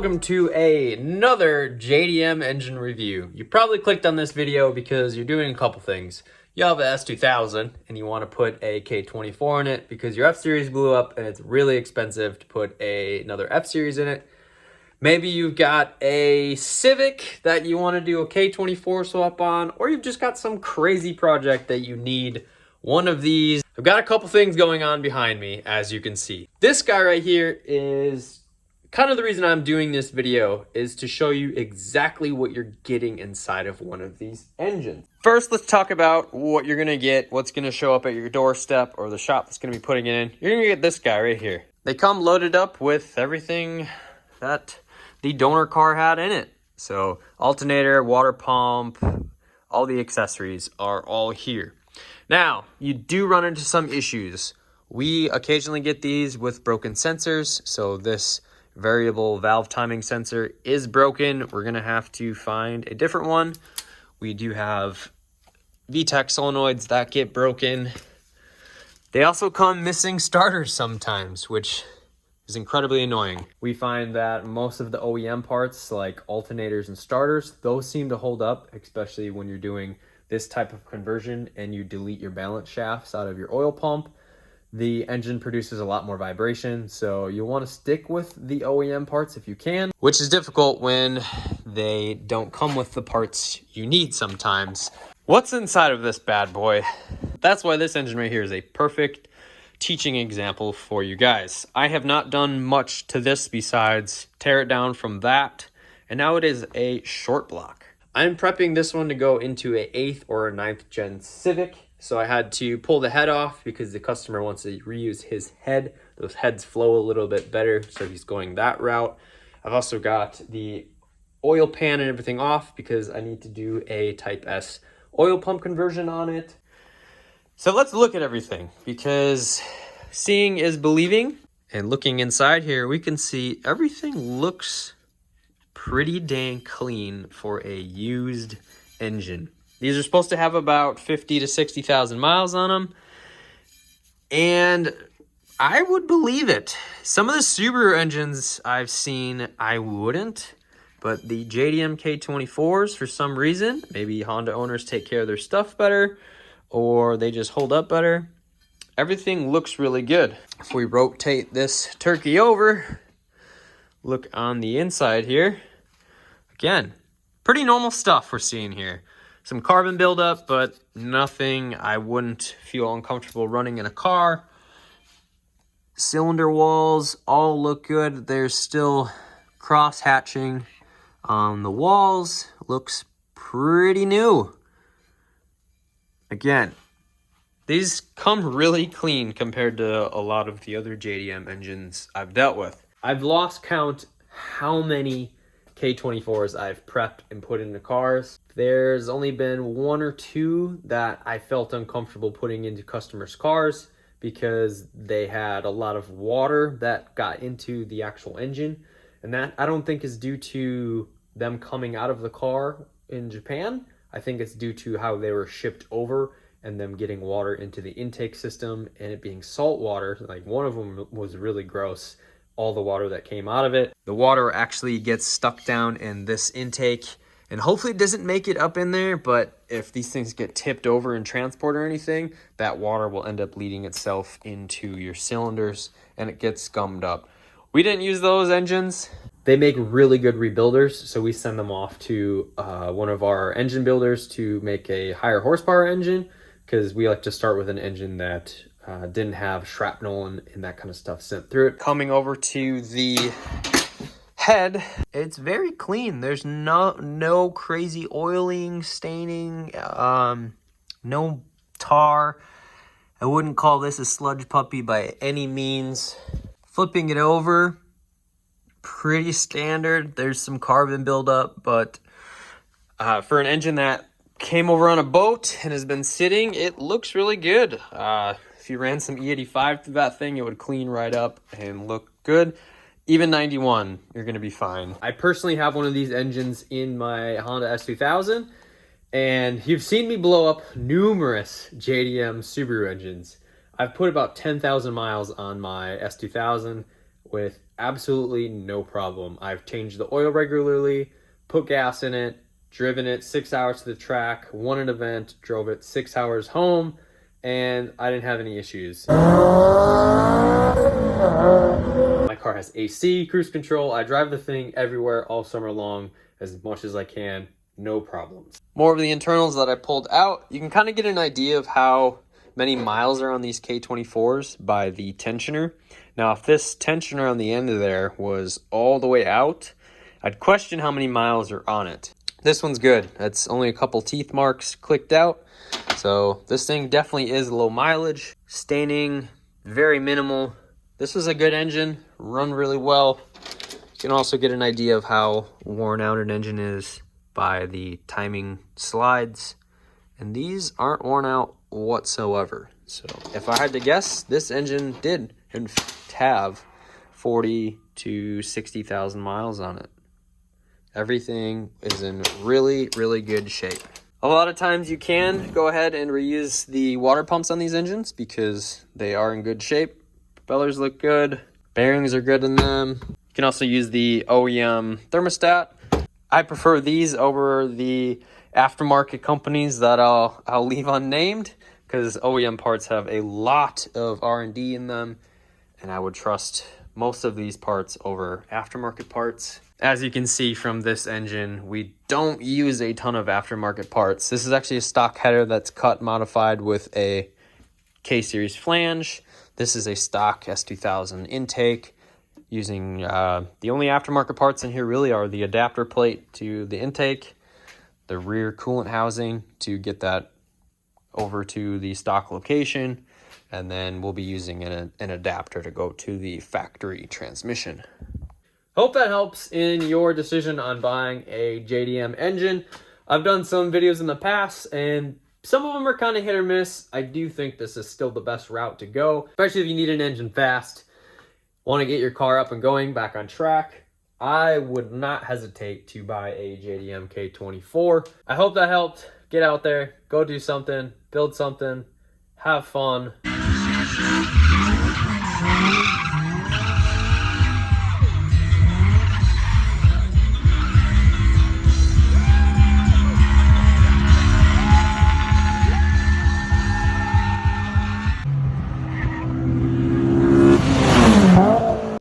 welcome to another JDM engine review. You probably clicked on this video because you're doing a couple things. You have an S2000 and you want to put a K24 in it because your F-Series blew up and it's really expensive to put another F-Series in it. Maybe you've got a Civic that you want to do a K24 swap on, or you've just got some crazy project that you need one of these. I've got a couple things going on behind me, as you can see. This guy right here is kind of the reason I'm doing this video, is to show you exactly what you're getting inside of one of these engines. First, let's talk about what you're gonna get, what's gonna show up at your doorstep or the shop that's gonna be putting it in. You're gonna get this guy right here. They come loaded up with everything that the donor car had in it. So alternator, water pump, all the accessories are all here. Now, you do run into some issues. We occasionally get these with broken sensors. So this variable valve timing sensor is broken. We're gonna have to find a different one. We do have VTEC solenoids that get broken. They also come missing starters sometimes, which is incredibly annoying. We find that most of the OEM parts, like alternators and starters, those seem to hold up, especially when you're doing this type of conversion and you delete your balance shafts out of your oil pump. The engine produces a lot more vibration, so you'll want to stick with the OEM parts if you can, which is difficult when they don't come with the parts you need sometimes. What's inside of this bad boy? That's why this engine right here is a perfect teaching example for you guys. I have not done much to this besides tear it down from that, and now it is a short block. I'm prepping this one to go into a 8th or a 9th gen Civic. So I had to pull the head off because the customer wants to reuse his head. Those heads flow a little bit better, so he's going that route. I've also got the oil pan and everything off because I need to do a Type S oil pump conversion on it. So let's look at everything, because seeing is believing. And looking inside here, we can see everything looks pretty dang clean for a used engine. These are supposed to have about 50 to 60,000 miles on them. And I would believe it. Some of the Subaru engines I've seen, I wouldn't. But the JDM K24's, for some reason, maybe Honda owners take care of their stuff better, or they just hold up better. Everything looks really good. If we rotate this turkey over, look on the inside here. Again, pretty normal stuff we're seeing here. Some carbon buildup, but nothing I wouldn't feel uncomfortable running in a car. Cylinder walls all look good. There's still cross hatching on the walls. Looks pretty new. Again, these come really clean compared to a lot of the other JDM engines I've dealt with. I've lost count how many K24's I've prepped and put into cars. There's only been 1 or 2 that I felt uncomfortable putting into customers' cars because they had a lot of water that got into the actual engine. And that I don't think is due to them coming out of the car in Japan. I think it's due to how they were shipped over and them getting water into the intake system and it being salt water. Like one of them was really gross. All the water that came out of it. The water actually gets stuck down in this intake and hopefully it doesn't make it up in there, but if these things get tipped over in transport or anything, that water will end up leading itself into your cylinders and it gets scummed up. We didn't use those engines. They make really good rebuilders, so we send them off to one of our engine builders to make a higher horsepower engine, because we like to start with an engine that didn't have shrapnel and that kind of stuff sent through it. Coming over to the head, it's very clean. There's no crazy oiling, staining, no tar. I wouldn't call this a sludge puppy by any means. Flipping it over, pretty standard. There's some carbon buildup, but for an engine that came over on a boat and has been sitting, it looks really good. If you ran some E85 through that thing, it would clean right up and look good. Even 91, you're going to be fine. I personally have one of these engines in my Honda S2000, and you've seen me blow up numerous JDM Subaru engines. I've put about 10,000 miles on my S2000, with absolutely no problem. I've changed the oil regularly, put gas in it, driven it 6 hours to the track, won an event, drove it 6 hours home, and I didn't have any issues. My car has AC, cruise control. I drive the thing everywhere all summer long as much as I can, no problems. More of the internals that I pulled out, you can kind of get an idea of how many miles are on these K24's by the tensioner. Now, if this tensioner on the end of there was all the way out, I'd question how many miles are on it. This one's good. It's only a couple teeth marks clicked out. So this thing definitely is low mileage. Staining, very minimal. This is a good engine, run really well. You can also get an idea of how worn out an engine is by the timing slides. And these aren't worn out whatsoever. So if I had to guess, this engine did in fact have 40 to 60,000 miles on it. Everything is in really, really good shape. A lot of times you can go ahead and reuse the water pumps on these engines because they are in good shape. Propellers look good. Bearings are good in them. You can also use the OEM thermostat. I prefer these over the aftermarket companies that I'll leave unnamed because OEM parts have a lot of R&D in them, and I would trust most of these parts over aftermarket parts. As you can see from this engine, we don't use a ton of aftermarket parts. This is actually a stock header that's cut modified with a K-series flange. This is a stock S2000 intake. Using the only aftermarket parts in here really are the adapter plate to the intake, the rear coolant housing to get that over to the stock location, and then we'll be using an adapter to go to the factory transmission. Hope that helps in your decision on buying a JDM engine. I've done some videos in the past, and some of them are kind of hit or miss. I do think this is still the best route to go, especially if you need an engine fast, want to get your car up and going, back on track. I would not hesitate to buy a JDM K24. I hope that helped. Get out there, go do something, build something, have fun.